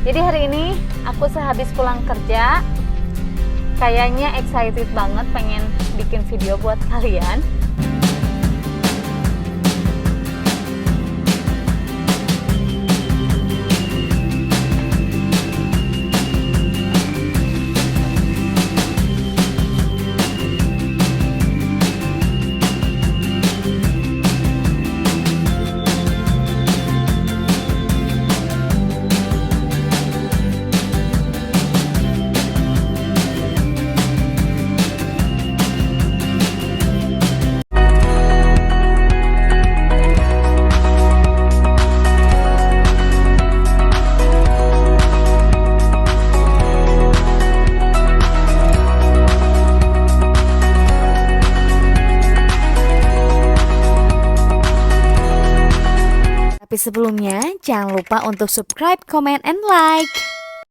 Jadi hari ini aku sehabis pulang kerja, kayaknya excited banget pengen bikin video buat kalian. Tapi sebelumnya, jangan lupa untuk subscribe, comment, and like.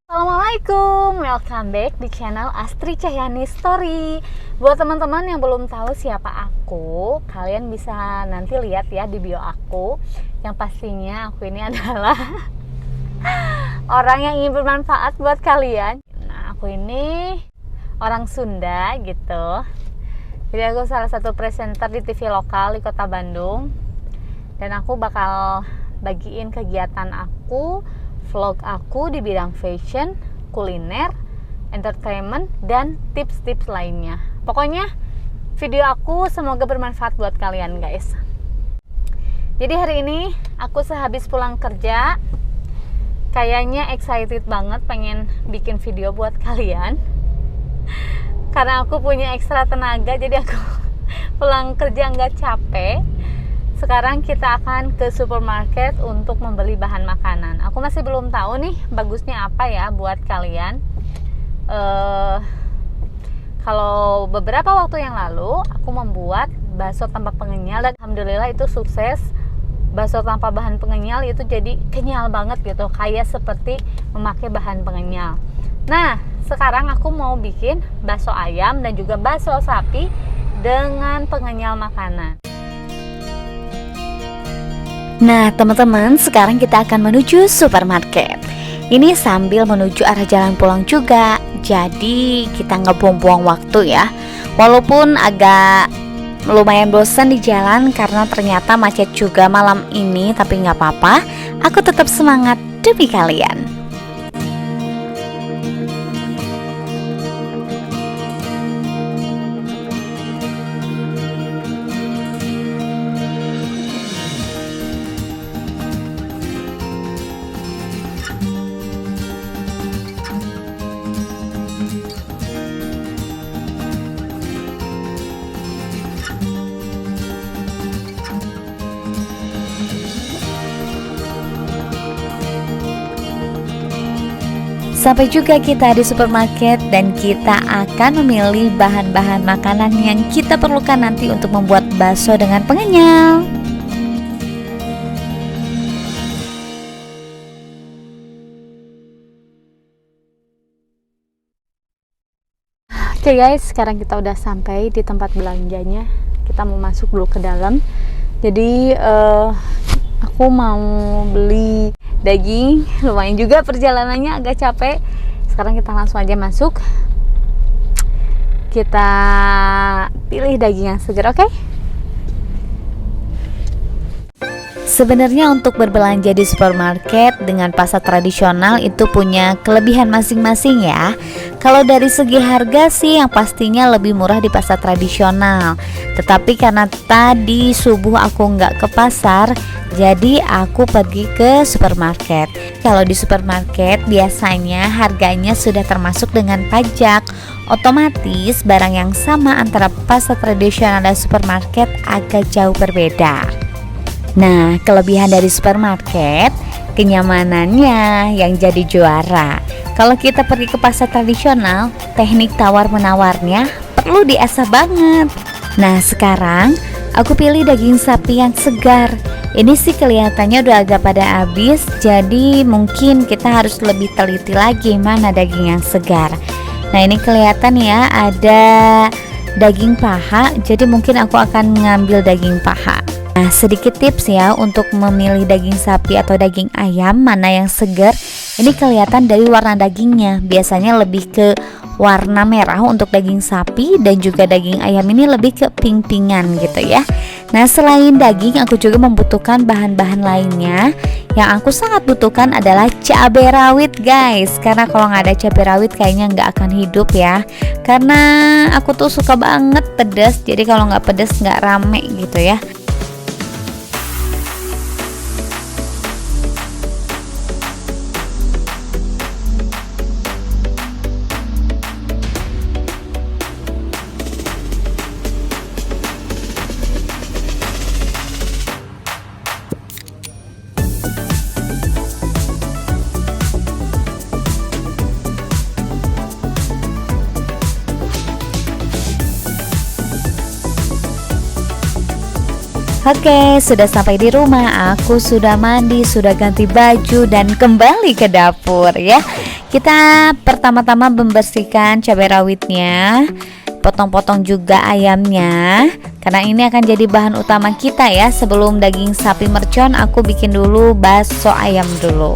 Assalamualaikum, welcome back di channel Astri Cahyani Story. Buat teman-teman yang belum tahu siapa aku, kalian bisa nanti lihat ya di bio aku. Yang pastinya aku ini adalah orang yang ingin bermanfaat buat kalian. Nah, aku ini orang Sunda gitu. Jadi aku salah satu presenter di TV lokal di Kota Bandung. Dan aku bakal bagiin kegiatan aku, vlog aku di bidang fashion, kuliner, entertainment, dan tips-tips lainnya. Pokoknya video aku semoga bermanfaat buat kalian guys. Jadi hari ini aku sehabis pulang kerja, kayaknya excited banget pengen bikin video buat kalian. Karena aku punya ekstra tenaga, jadi aku pulang kerja nggak capek. Sekarang kita akan ke supermarket untuk membeli bahan makanan. Aku masih belum tahu nih bagusnya apa ya buat kalian. Kalau beberapa waktu yang lalu aku membuat bakso tanpa pengenyal dan alhamdulillah itu sukses. Bakso tanpa bahan pengenyal itu jadi kenyal banget gitu, kayak seperti memakai bahan pengenyal. Nah, sekarang aku mau bikin bakso ayam dan juga bakso sapi dengan pengenyal makanan. Nah, teman-teman, sekarang kita akan menuju supermarket. Ini sambil menuju arah jalan pulang juga. Jadi, kita nggak buang-buang waktu ya. Walaupun agak lumayan bosan di jalan karena ternyata macet juga malam ini, tapi nggak apa-apa. Aku tetap semangat demi kalian. Sampai juga kita di supermarket dan kita akan memilih bahan-bahan makanan yang kita perlukan nanti untuk membuat bakso dengan pengenyal. Oke guys, sekarang kita udah sampai di tempat belanjanya. Kita mau masuk dulu ke dalam. Jadi aku mau beli daging, lumayan juga perjalanannya agak capek. Sekarang kita langsung aja masuk. Kita pilih daging yang segar, oke? Sebenarnya untuk berbelanja di supermarket dengan pasar tradisional itu punya kelebihan masing-masing ya. Kalau dari segi harga sih yang pastinya lebih murah di pasar tradisional. Tetapi karena tadi subuh aku nggak ke pasar, jadi aku pergi ke supermarket. Kalau di supermarket biasanya harganya sudah termasuk dengan pajak. Otomatis barang yang sama antara pasar tradisional dan supermarket agak jauh berbeda. Nah, kelebihan dari supermarket, kenyamanannya yang jadi juara. Kalau kita pergi ke pasar tradisional, teknik tawar-menawarnya perlu diasah banget. Nah, sekarang aku pilih daging sapi yang segar. Ini sih kelihatannya udah agak pada habis, jadi mungkin kita harus lebih teliti lagi mana daging yang segar. Nah, ini kelihatan ya ada daging paha, jadi mungkin aku akan mengambil daging paha. Nah, sedikit tips ya untuk memilih daging sapi atau daging ayam mana yang segar. Ini kelihatan dari warna dagingnya. Biasanya lebih ke warna merah untuk daging sapi, dan juga daging ayam ini lebih ke pink-pinkan gitu ya. Nah, selain daging aku juga membutuhkan bahan-bahan lainnya. Yang aku sangat butuhkan adalah cabai rawit guys, karena kalau nggak ada cabai rawit kayaknya nggak akan hidup ya. Karena aku tuh suka banget pedas, jadi kalau nggak pedas nggak rame gitu ya. Oke, sudah sampai di rumah. Aku sudah mandi, sudah ganti baju, dan kembali ke dapur ya. Kita pertama-tama membersihkan cabai rawitnya, potong-potong juga ayamnya, karena ini akan jadi bahan utama kita ya. Sebelum daging sapi mercon, aku bikin dulu bakso ayam dulu.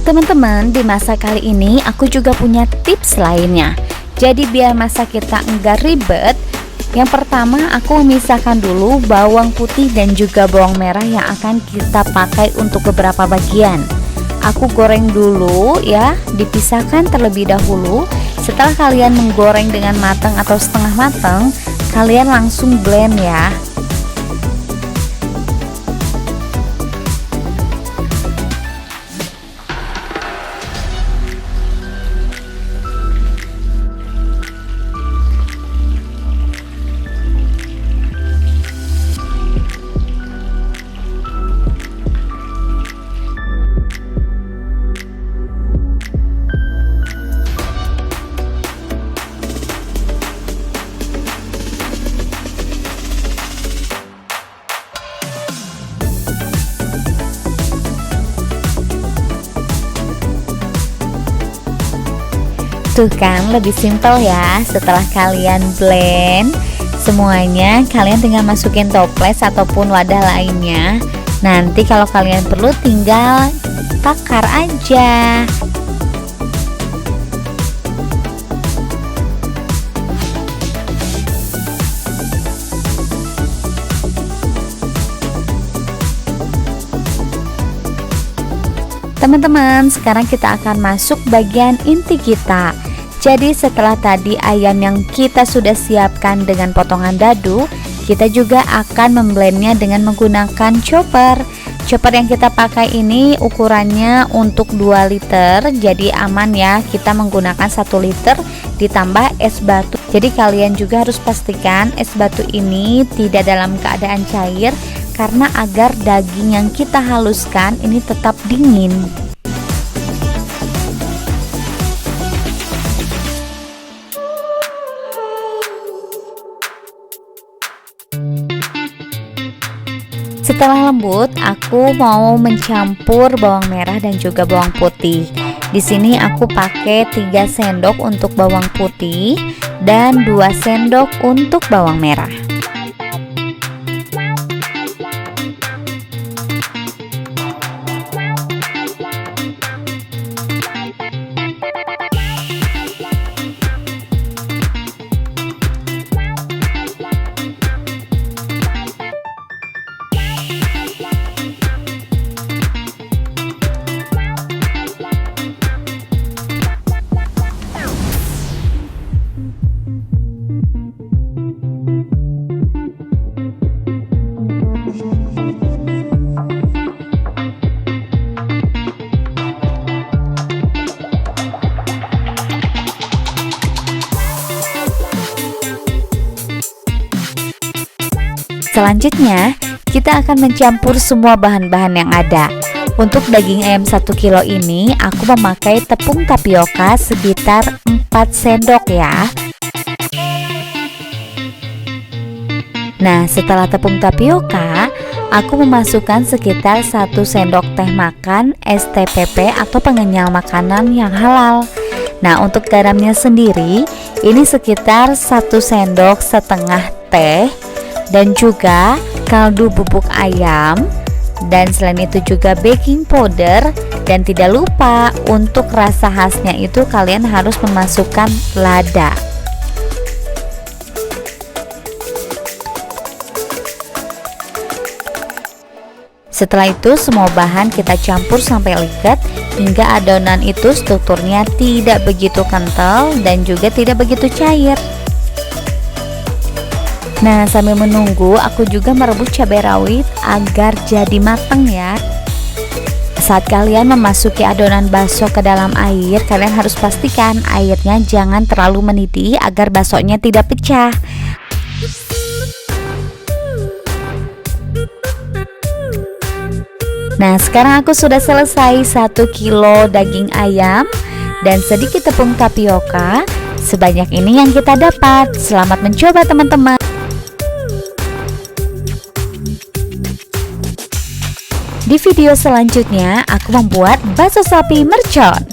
Teman-teman, di masak kali ini aku juga punya tips lainnya. Jadi biar masak kita enggak ribet, yang pertama aku memisahkan dulu bawang putih dan juga bawang merah yang akan kita pakai untuk beberapa bagian. Aku goreng dulu ya, dipisahkan terlebih dahulu. Setelah kalian menggoreng dengan matang atau setengah matang, kalian langsung blend ya. Tuh kan, lebih simpel ya. Setelah kalian blend semuanya, kalian tinggal masukin toples ataupun wadah lainnya. Nanti kalau kalian perlu tinggal takar aja. Teman-teman, sekarang kita akan masuk bagian inti kita. Jadi setelah tadi ayam yang kita sudah siapkan dengan potongan dadu, kita juga akan memblendnya dengan menggunakan chopper. Chopper yang kita pakai ini ukurannya untuk 2 liter, jadi aman ya. Kita menggunakan 1 liter ditambah es batu. Jadi kalian juga harus pastikan es batu ini tidak dalam keadaan cair, karena agar daging yang kita haluskan ini tetap dingin. Setelah lembut, aku mau mencampur bawang merah dan juga bawang putih. Di sini aku pakai 3 sendok untuk bawang putih dan 2 sendok untuk bawang merah. Selanjutnya, kita akan mencampur semua bahan-bahan yang ada. Untuk daging ayam 1 kilo ini, aku memakai tepung tapioka sekitar 4 sendok ya. Nah, setelah tepung tapioka, aku memasukkan sekitar 1 sendok teh makan STPP atau pengenyal makanan yang halal. Nah, untuk garamnya sendiri, ini sekitar 1,5 sendok teh, dan juga kaldu bubuk ayam, dan selain itu juga baking powder. Dan tidak lupa, untuk rasa khasnya itu kalian harus memasukkan lada. Setelah itu semua bahan kita campur sampai liket hingga adonan itu strukturnya tidak begitu kental dan juga tidak begitu cair. Nah, sambil menunggu aku juga merebus cabai rawit agar jadi matang ya. Saat kalian memasuki adonan bakso ke dalam air, kalian harus pastikan airnya jangan terlalu mendidih agar baksonya tidak pecah. Nah, sekarang aku sudah selesai 1 kilo daging ayam dan sedikit tepung tapioka. Sebanyak ini yang kita dapat. Selamat mencoba teman-teman. Di video selanjutnya aku membuat bakso sapi mercon.